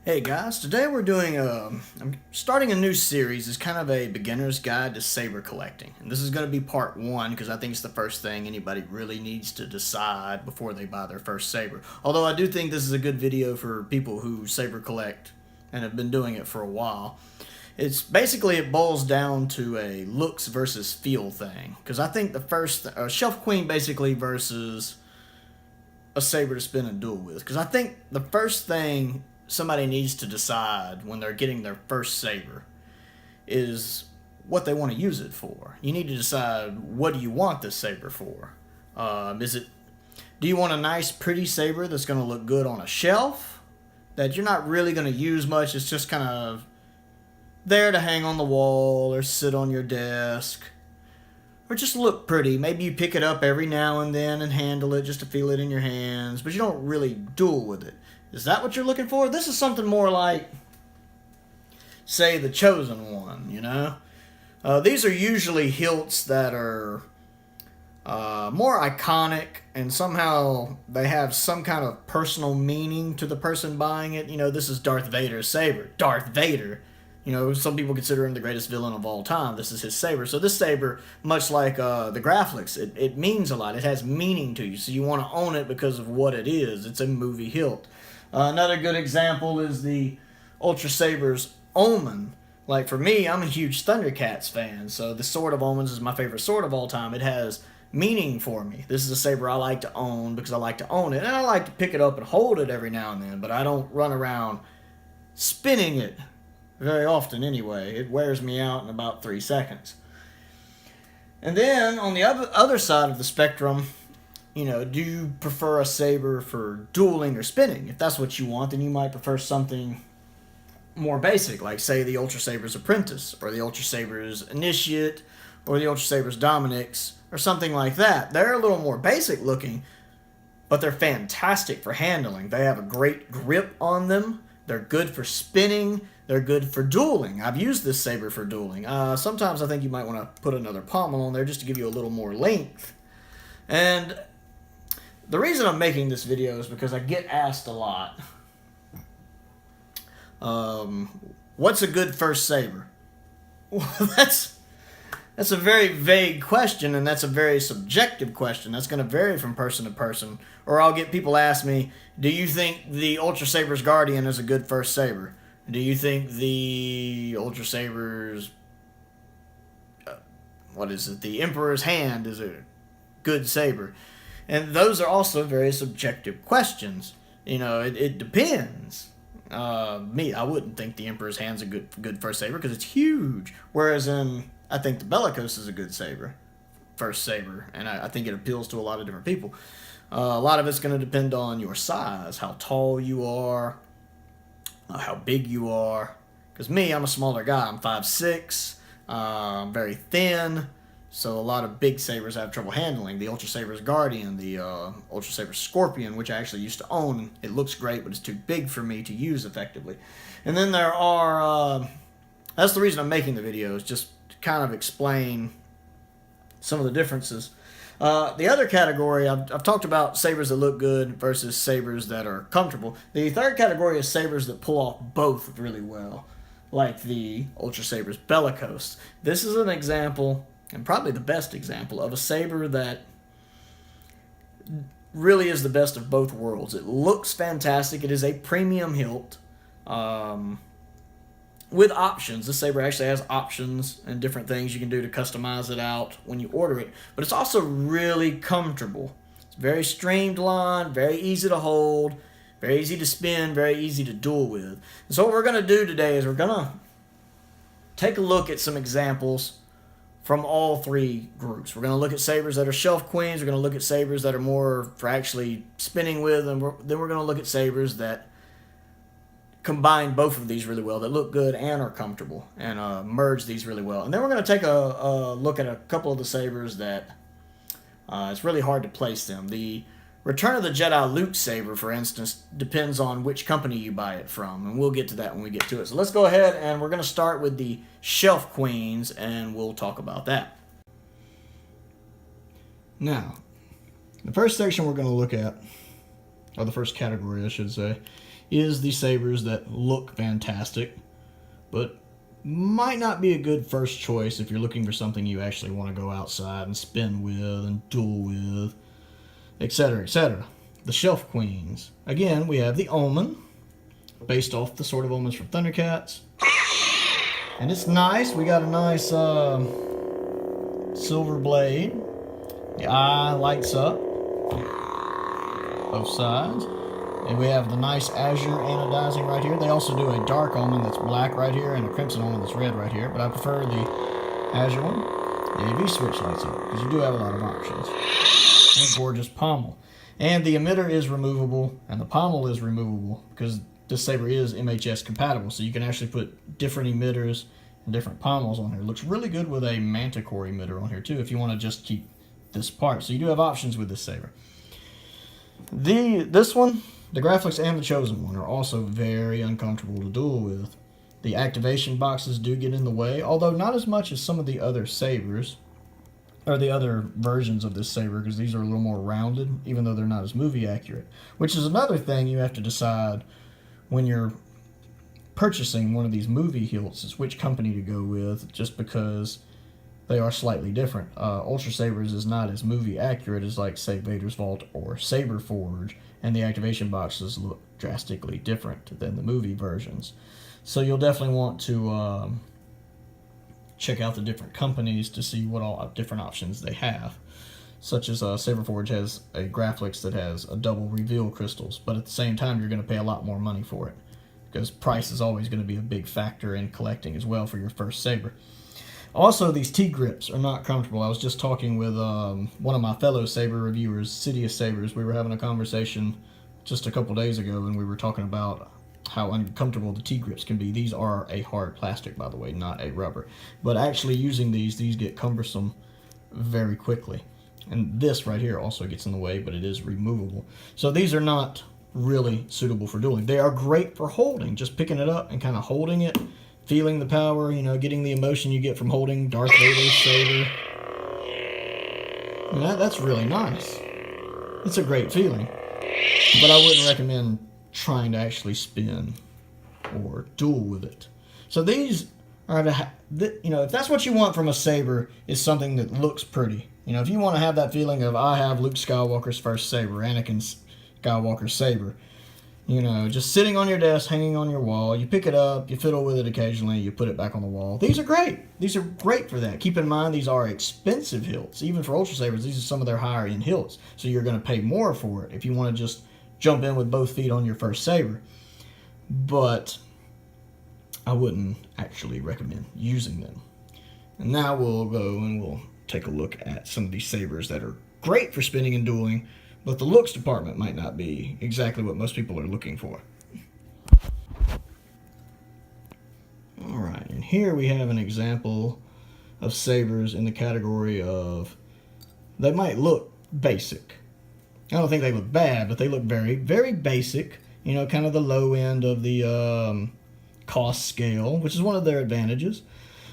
Hey guys, today we're doing I'm starting a new series. It's kind of a beginner's guide to saber collecting. And this is going to be part one because I think it's the first thing anybody really needs to decide before they buy their first saber. Although I do think this is a good video for people who saber collect and have been doing it for a while. It's basically, it boils down to a looks versus feel thing. Because I think the first, Shelf Queen basically versus a saber to spin and duel with. Because I think the first thing somebody needs to decide when they're getting their first saber is what they want to use it for. You need to decide, what do you want this saber for? Do you want a nice pretty saber that's going to look good on a shelf that you're not really going to use much? It's just kind of there to hang on the wall or sit on your desk or just look pretty. Maybe you pick it up every now and then and handle it just to feel it in your hands, but you don't really duel with it. Is that what you're looking for? This is something more like, say, the Chosen One, you know? These are usually hilts that are more iconic, and somehow they have some kind of personal meaning to the person buying it. You know, this is Darth Vader's saber. Darth Vader. You know, some people consider him the greatest villain of all time. This is his saber. So this saber, much like the Graphics, it means a lot. It has meaning to you. So you want to own it because of what it is. It's a movie hilt. Another good example is the Ultra Saber's Omen. Like, for me, I'm a huge Thundercats fan, so the Sword of Omens is my favorite sword of all time. It has meaning for me. This is a saber I like to own because I like to own it, and I like to pick it up and hold it every now and then, but I don't run around spinning it very often anyway. It wears me out in about 3 seconds. And then, on the other side of the spectrum, you know, do you prefer a saber for dueling or spinning? If that's what you want, then you might prefer something more basic, like, say, the Ultra Saber's Apprentice, or the Ultra Saber's Initiate, or the Ultra Saber's Dominix, or something like that. They're a little more basic looking, but they're fantastic for handling. They have a great grip on them. They're good for spinning. They're good for dueling. I've used this saber for dueling. Sometimes I think you might want to put another pommel on there just to give you a little more length. And the reason I'm making this video is because I get asked a lot, what's a good first saber? Well, that's a very vague question, and that's a very subjective question. That's going to vary from person to person. Or I'll get people ask me, do you think the Ultra Saber's Guardian is a good first saber? Do you think the Ultra Saber's, the Emperor's Hand is a good saber? And those are also very subjective questions. You know, it depends. I wouldn't think the Emperor's Hand's a good first saber because it's huge. Whereas I think the Bellicose is a good first saber, and I think it appeals to a lot of different people. A lot of it's going to depend on your size, how tall you are, how big you are. Because me, I'm a smaller guy. I'm 5'6", I'm very thin. So a lot of big sabers I have trouble handling. The Ultra Saber's Guardian, the Ultra Saber's Scorpion, which I actually used to own. It looks great, but it's too big for me to use effectively. And then there are, that's the reason I'm making the video, is just to kind of explain some of the differences. The other category, I've talked about sabers that look good versus sabers that are comfortable. The third category is sabers that pull off both really well, like the Ultra Saber's Bellicose. This is an example, and probably the best example, of a saber that really is the best of both worlds. It looks fantastic. It is a premium hilt with options. This saber actually has options and different things you can do to customize it out when you order it. But it's also really comfortable. It's very streamlined, very easy to hold, very easy to spin, very easy to duel with. And so what we're going to do today is we're going to take a look at some examples from all three groups. We're going to look at sabers that are shelf queens. We're going to look at sabers that are more for actually spinning with, and then we're going to look at sabers that combine both of these really well, that look good and are comfortable, and merge these really well. And then we're going to take a look at a couple of the sabers that it's really hard to place them. The Return of the Jedi Luke saber, for instance, depends on which company you buy it from, and we'll get to that when we get to it. So let's go ahead, and we're going to start with the shelf queens, and we'll talk about that. Now, the first section we're going to look at, or the first category I should say, is the sabers that look fantastic, but might not be a good first choice if you're looking for something you actually want to go outside and spin with and duel with, etc., etc. The Shelf Queens. Again, we have the Omen, based off the Sword of Omens from Thundercats. And it's nice. We got a nice silver blade. The eye lights up both sides. And we have the nice azure anodizing right here. They also do a dark omen that's black right here and a crimson omen that's red right here. But I prefer the azure one. The AV switch lights up because you do have a lot of options. And a gorgeous pommel. And the emitter is removable and the pommel is removable because this saber is MHS compatible. So you can actually put different emitters and different pommels on here. It looks really good with a Manticore emitter on here too if you want to just keep this part. So you do have options with this saber. This one, the Graphics and the Chosen one, are also very uncomfortable to duel with. The activation boxes do get in the way, although not as much as some of the other sabers, or the other versions of this saber, because these are a little more rounded, even though they're not as movie accurate. Which is another thing you have to decide when you're purchasing one of these movie hilts, is which company to go with, just because they are slightly different. Ultra Sabers is not as movie accurate as, like, say, Vader's Vault or Saber Forge, and the activation boxes look drastically different than the movie versions. So you'll definitely want to check out the different companies to see what all different options they have. Such as Saber Forge has a Graphics that has a double reveal crystals, but at the same time you're going to pay a lot more money for it, because price is always going to be a big factor in collecting as well for your first saber. Also, these T-grips are not comfortable. I was just talking with one of my fellow saber reviewers, Sidious Sabers. We were having a conversation just a couple days ago, and we were talking about how uncomfortable the T-grips can be. These are a hard plastic, by the way, not a rubber. But actually using these get cumbersome very quickly. And this right here also gets in the way, but it is removable. So these are not really suitable for dueling. They are great for holding, just picking it up and kind of holding it, feeling the power, you know, getting the emotion you get from holding Darth Vader's saber. And that's really nice. It's a great feeling. But I wouldn't recommend trying to actually spin or duel with it. So these are you know, if that's what you want from a saber, is something that looks pretty. You know, if you want to have that feeling of, I have Luke Skywalker's first saber, Anakin Skywalker's saber, you know, just sitting on your desk, hanging on your wall, you pick it up, you fiddle with it occasionally, you put it back on the wall. These are great. These are great for that. Keep in mind, these are expensive hilts. Even for Ultra Sabers, these are some of their higher end hilts. So you're going to pay more for it if you want to just jump in with both feet on your first saber. But I wouldn't actually recommend using them. And now we'll go and we'll take a look at some of these sabers that are great for spinning and dueling, but the looks department might not be exactly what most people are looking for. Alright, and here we have an example of sabers in the category of, they might look basic. I don't think they look bad, but they look very, very basic. You know, kind of the low end of the cost scale, which is one of their advantages.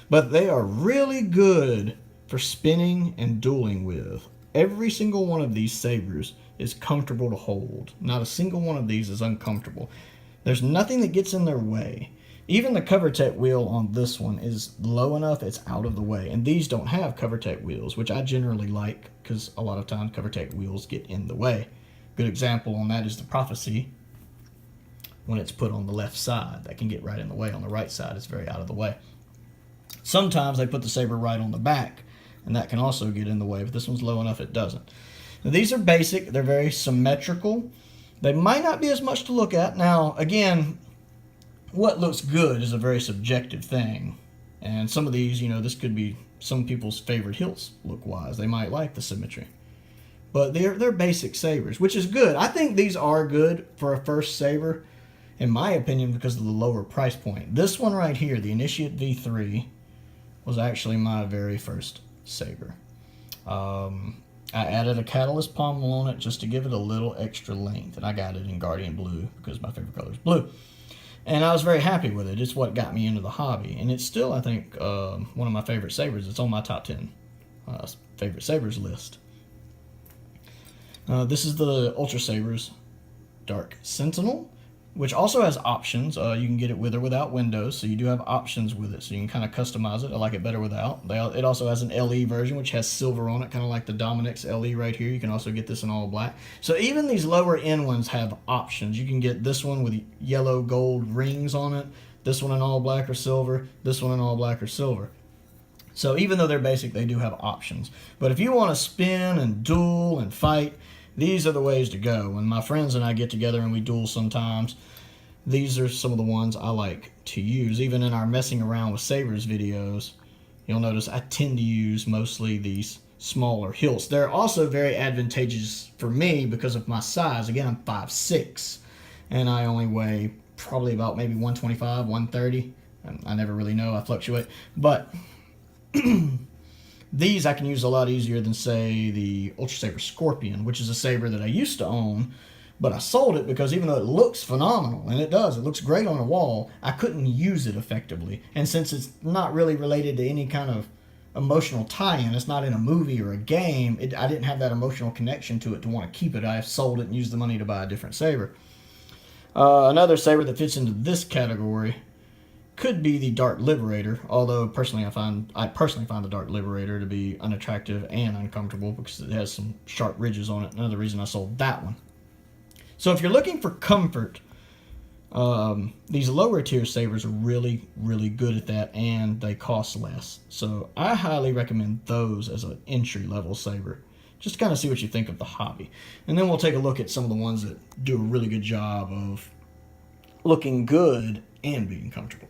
But they are really good for spinning and dueling with. Every single one of these sabers is comfortable to hold. Not a single one of these is uncomfortable. There's nothing that gets in their way. Even the CoverTech wheel on this one is low enough it's out of the way. And these don't have CoverTech wheels, which I generally like because a lot of times CoverTech wheels get in the way. Good example on that is the Prophecy. When it's put on the left side, that can get right in the way. On the right side, it's very out of the way. Sometimes they put the saber right on the back, and that can also get in the way, but this one's low enough it doesn't. Now, these are basic. They're very symmetrical. They might not be as much to look at. Now, again, what looks good is a very subjective thing. And some of these, you know, this could be some people's favorite hilts look-wise. They might like the symmetry. But they're basic sabers, which is good. I think these are good for a first saber, in my opinion, because of the lower price point. This one right here, the Initiate V3, was actually my very first saber. I added a Catalyst pommel on it just to give it a little extra length, and I got it in Guardian Blue because my favorite color is blue. And I was very happy with it. It's what got me into the hobby, and it's still, I think, one of my favorite sabers. It's on my top 10 favorite sabers list. This is the Ultra Sabers Dark Sentinel, which also has options. You can get it with or without windows, so you do have options with it, so you can kind of customize it. I like it better without. It also has an LE version, which has silver on it, kind of like the Dominic's LE right here. You can also get this in all black. So even these lower end ones have options. You can get this one with yellow gold rings on it, this one in all black or silver, this one in all black or silver. So even though they're basic, they do have options. But if you want to spin and duel and fight, these are the ways to go. When my friends and I get together and we duel sometimes, these are some of the ones I like to use. Even in our messing around with sabers videos, you'll notice I tend to use mostly these smaller hilts. They're also very advantageous for me because of my size. Again, I'm 5'6", and I only weigh probably about maybe 125, 130. I never really know. I fluctuate. But these I can use a lot easier than, say, the Ultra Saber Scorpion, which is a saber that I used to own, but I sold it because even though it looks phenomenal, and it does, it looks great on a wall, I couldn't use it effectively. And since it's not really related to any kind of emotional tie-in, it's not in a movie or a game, I didn't have that emotional connection to it to want to keep it. I sold it and used the money to buy a different saber. Another saber that fits into this category could be the Dark Liberator, although personally I personally find the Dark Liberator to be unattractive and uncomfortable because it has some sharp ridges on it. Another reason I sold that one. So if you're looking for comfort, these lower tier sabers are really, really good at that, and they cost less. So I highly recommend those as an entry level saber, just to kind of see what you think of the hobby. And then we'll take a look at some of the ones that do a really good job of looking good and being comfortable.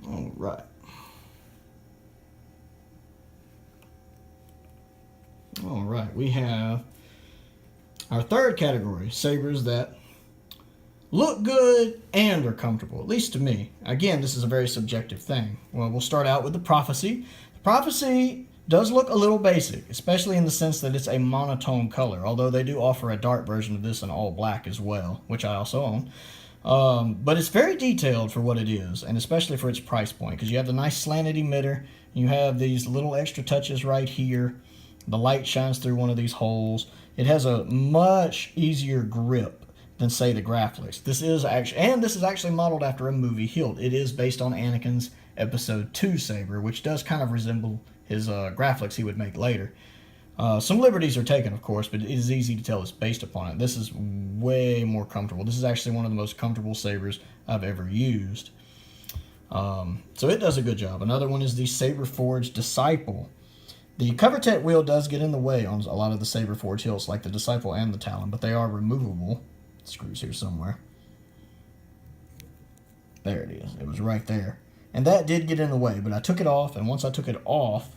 All right. All right, we have our third category, sabers that look good and are comfortable, at least to me. Again, this is a very subjective thing. Well, we'll start out with the Prophecy. The Prophecy does look a little basic, especially in the sense that it's a monotone color, although they do offer a dark version of this in all black as well, which I also own. But it's very detailed for what it is, and especially for its price point, because you have the nice slanted emitter, you have these little extra touches right here, the light shines through one of these holes. It has a much easier grip than, say, the Graflex. This is actually modeled after a movie hilt. It is based on Anakin's Episode 2 saber, which does kind of resemble his Graflex he would make later. Some liberties are taken, of course, but it is easy to tell it's based upon it. This is way more comfortable. This is actually one of the most comfortable sabers I've ever used. So it does a good job. Another one is the Saber Forge Disciple. The CoverTech wheel does get in the way on a lot of the Saber Forge hilts, like the Disciple and the Talon, but they are removable. Screws here somewhere. There it is. It was right there. And that did get in the way, but I took it off, and once I took it off,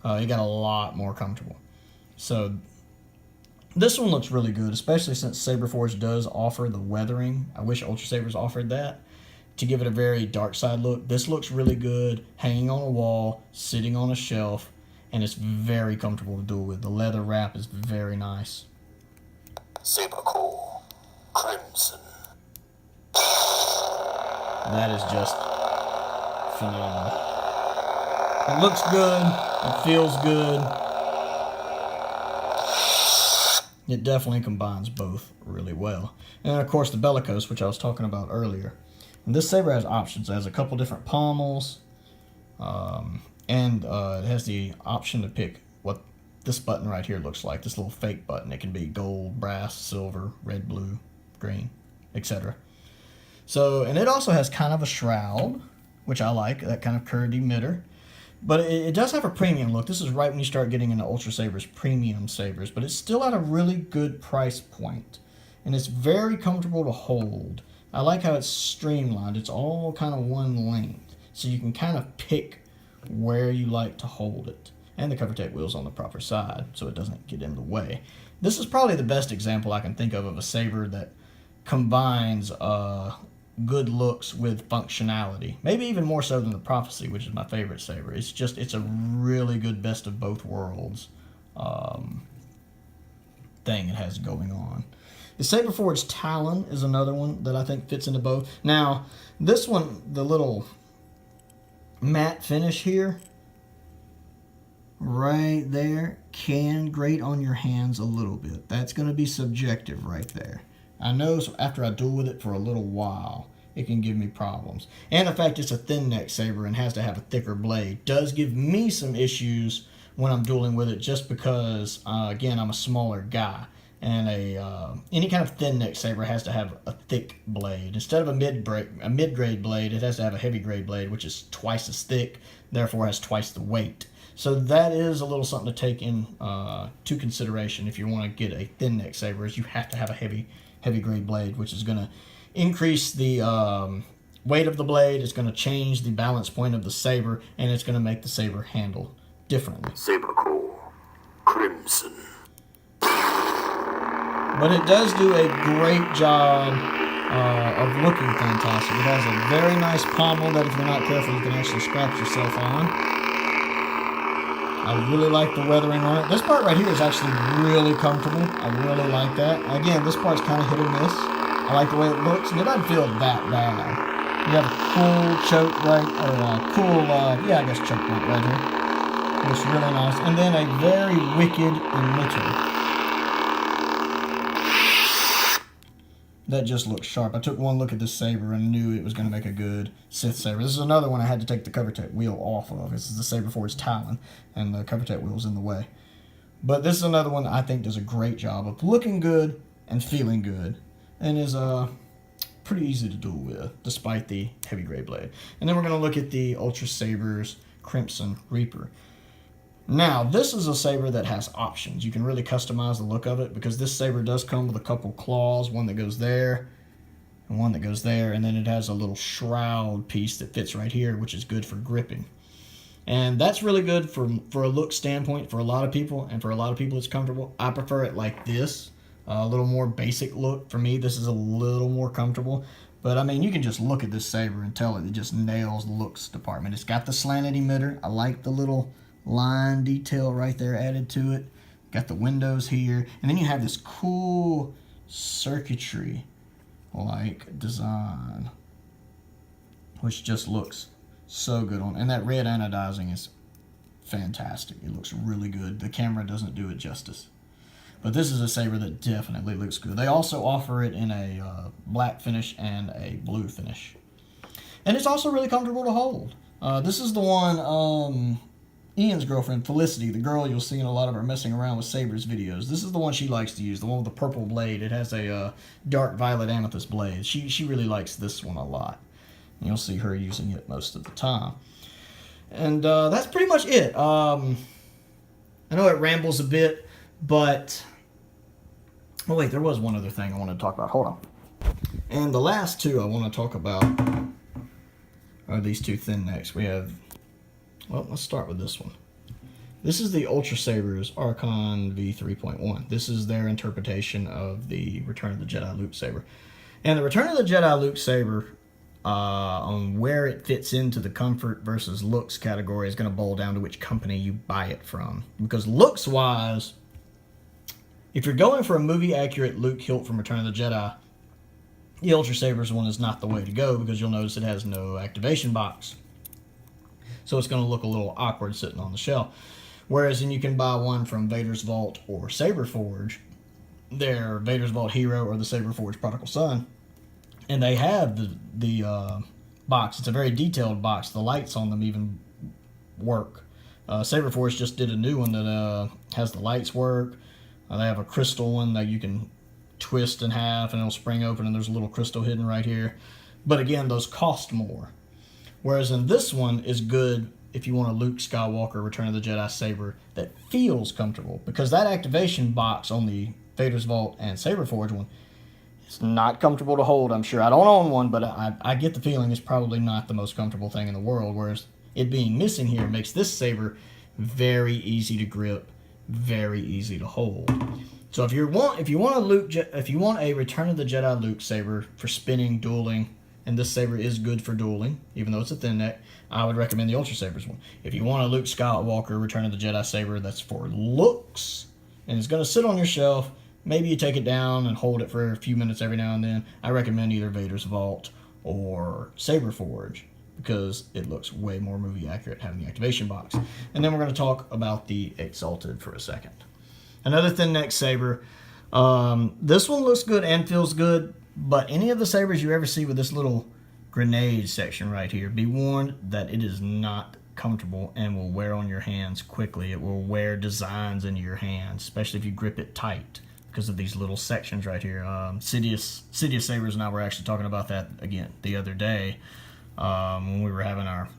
it got a lot more comfortable. So this one looks really good, especially since Saberforge does offer the weathering. I wish Ultra Sabers offered that to give it a very dark side look. This looks really good, hanging on a wall, sitting on a shelf, and it's very comfortable to duel with. The leather wrap is very nice. Saber Core Crimson. That is just phenomenal. It looks good. It feels good. It definitely combines both really well. And then, of course, the Bellicose, which I was talking about earlier. And this saber has options. It has a couple different pommels. And it has the option to pick what this button right here looks like. This little fake button. It can be gold, brass, silver, red, blue, green, etc. So, and it also has kind of a shroud, which I like, that kind of curved emitter. But it does have a premium look. This is right when you start getting into Ultra Sabers premium sabers, but it's still at a really good price point. And it's very comfortable to hold. I like how it's streamlined. It's all kind of one length. So you can kind of pick where you like to hold it. And the CoverTech wheel's on the proper side, so it doesn't get in the way. This is probably the best example I can think of a saber that combines good looks with functionality. Maybe even more so than the Prophecy, which is my favorite saber. It's a really good best of both worlds thing it has going on. The Saber Forge Talon is another one that I think fits into both. Now, this one, the little matte finish here, right there can grate on your hands a little bit. That's going to be subjective right there. I know after I duel with it for a little while, it can give me problems. And the fact it's a thin neck saber and has to have a thicker blade does give me some issues when I'm dueling with it, just because, again, I'm a smaller guy. And any kind of thin neck saber has to have a thick blade. Instead of a mid-grade blade, it has to have a heavy grade blade, which is twice as thick, therefore has twice the weight. So that is a little something to take in to consideration if you want to get a thin neck saber, is you have to have a heavy grade blade, which is going to increase the weight of the blade. It's going to change the balance point of the saber, and it's going to make the saber handle differently. Saber core. Crimson. But it does do a great job of looking fantastic. It has a very nice pommel that, if you're not careful, you can actually scratch yourself on. I really like the weathering on it. This part right here is actually really comfortable. I really like that. Again, this part's kind of hit or miss. I like the way it looks, and it doesn't feel that bad. You have a cool choke right, or I guess choke point right here. Looks really nice. And then a very wicked emitter. That just looks sharp. I took one look at this saber and knew it was going to make a good Sith saber. This is another one I had to take the Covertech wheel off of. This is the Saber Forge Talon, and the Covertech wheel's in the way. But this is another one that I think does a great job of looking good and feeling good, and is pretty easy to duel with, despite the heavy grade blade. And then we're going to look at the Ultra Saber's Crimson Reaper. Now, this is a saber that has options. You can really customize the look of it, because this saber does come with a couple claws, one that goes there and one that goes there, and then it has a little shroud piece that fits right here, which is good for gripping. And that's really good for a look standpoint for a lot of people, and for a lot of people it's comfortable. I prefer it like this, a little more basic look. For me, this is a little more comfortable. But I mean, you can just look at this saber and tell it just nails the looks department. It's got the slanted emitter. I like the little line detail right there added to it. Got the windows here, and then you have this cool circuitry like design, which just looks so good on. And that red anodizing is fantastic. It looks really good. The camera doesn't do it justice, but this is a saber that definitely looks good. They also offer it in a black finish and a blue finish, and it's also really comfortable to hold. This is the one Ian's girlfriend, Felicity, the girl you'll see in a lot of her messing around with sabers videos. This is the one she likes to use, the one with the purple blade. It has a dark violet amethyst blade. She really likes this one a lot. You'll see her using it most of the time. And that's pretty much it. I know it rambles a bit, but... Oh wait, there was one other thing I wanted to talk about. Hold on. And the last two I want to talk about are these two thin necks. We have... Well, let's start with this one. This is the Ultra Saber's Archon V3.1. This is their interpretation of the Return of the Jedi Luke Saber. And the Return of the Jedi Luke Saber, on where it fits into the comfort versus looks category, is going to boil down to which company you buy it from. Because looks-wise, if you're going for a movie-accurate Luke hilt from Return of the Jedi, the Ultra Saber's one is not the way to go, because you'll notice it has no activation box. So it's going to look a little awkward sitting on the shelf. Whereas then you can buy one from Vader's Vault or Saber Forge, their Vader's Vault Hero or the Saber Forge Prodigal Son, and they have the box. It's a very detailed box. The lights on them even work. Saber Forge just did a new one that has the lights work. They have a crystal one that you can twist in half and it'll spring open, and there's a little crystal hidden right here. But again, those cost more. Whereas in this one is good if you want a Luke Skywalker Return of the Jedi saber that feels comfortable. Because that activation box on the Vader's Vault and Saber Forge one is not comfortable to hold, I'm sure. I don't own one, but I get the feeling it's probably not the most comfortable thing in the world. Whereas it being missing here makes this saber very easy to grip, very easy to hold. So if you want a Return of the Jedi Luke saber for spinning, dueling, and this saber is good for dueling, even though it's a thin neck, I would recommend the Ultra Saber's one. If you want a Luke Skywalker Return of the Jedi saber that's for looks, and it's going to sit on your shelf, maybe you take it down and hold it for a few minutes every now and then, I recommend either Vader's Vault or Saber Forge. because it looks way more movie accurate having the activation box. And then we're going to talk about the Exalted for a second. Another thin neck saber. This one looks good and feels good, but any of the sabers you ever see with this little grenade section right here, be warned that it is not comfortable and will wear on your hands quickly. It will wear designs into your hands, especially if you grip it tight because of these little sections right here. Sidious Sabers and I were actually talking about that again the other day when we were having our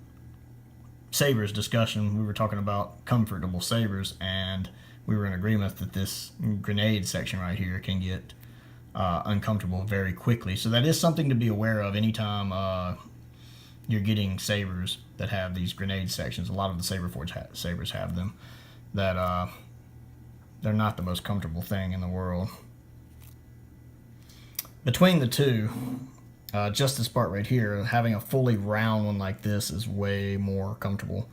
sabers discussion. We were talking about comfortable sabers, and we were in agreement that this grenade section right here can get uncomfortable very quickly. So that is something to be aware of anytime you're getting sabers that have these grenade sections. A lot of the sabers have them. That they're not the most comfortable thing in the world. Between the two, just this part right here, having a fully round one like this is way more comfortable,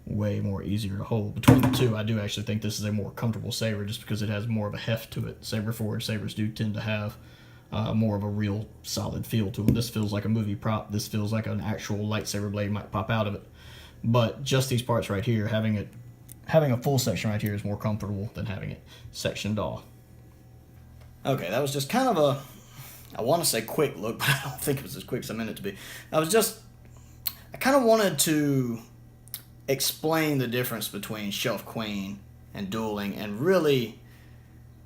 way more easier to hold. Between the two, I do actually think this is a more comfortable saber just because it has more of a heft to it. Saber forward sabers do tend to have more of a real solid feel to them. This feels like a movie prop. This feels like an actual lightsaber blade might pop out of it. But just these parts right here, having a full section right here is more comfortable than having it sectioned off. Okay, that was just kind of a, I want to say quick look, but I don't think it was as quick as I meant it to be. I kind of wanted to explain the difference between Shelf Queen and dueling, and really,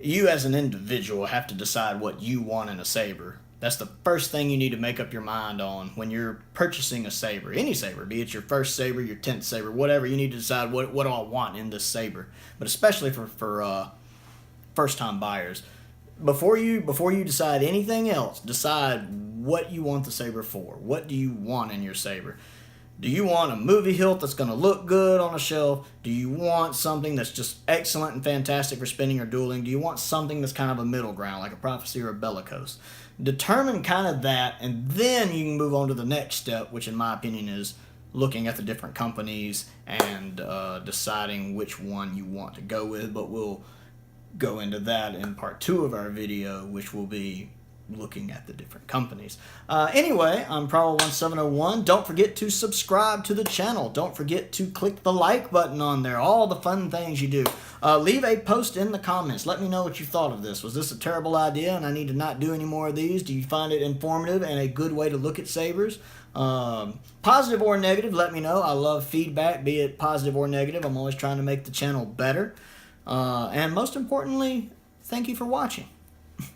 you as an individual have to decide what you want in a saber. That's the first thing you need to make up your mind on when you're purchasing a saber. Any saber, be it your first saber, your 10th saber, whatever, you need to decide what do I want in this saber. But especially for first-time buyers. Before you decide anything else, decide what you want the saber for. What do you want in your saber? Do you want a movie hilt that's going to look good on a shelf? Do you want something that's just excellent and fantastic for spinning or dueling? Do you want something that's kind of a middle ground, like a Prophecy or a Bellicose? Determine kind of that, and then you can move on to the next step, which in my opinion is looking at the different companies and deciding which one you want to go with. But we'll go into that in part 2 of our video, which will be looking at the different companies. Anyway, I'm Prowl1701. Don't forget to subscribe to the channel. Don't forget to click the like button on there. All the fun things you do. Leave a post in the comments. Let me know what you thought of this. Was this a terrible idea and I need to not do any more of these? Do you find it informative and a good way to look at sabers? Positive or negative, let me know. I love feedback, be it positive or negative. I'm always trying to make the channel better. And most importantly, thank you for watching.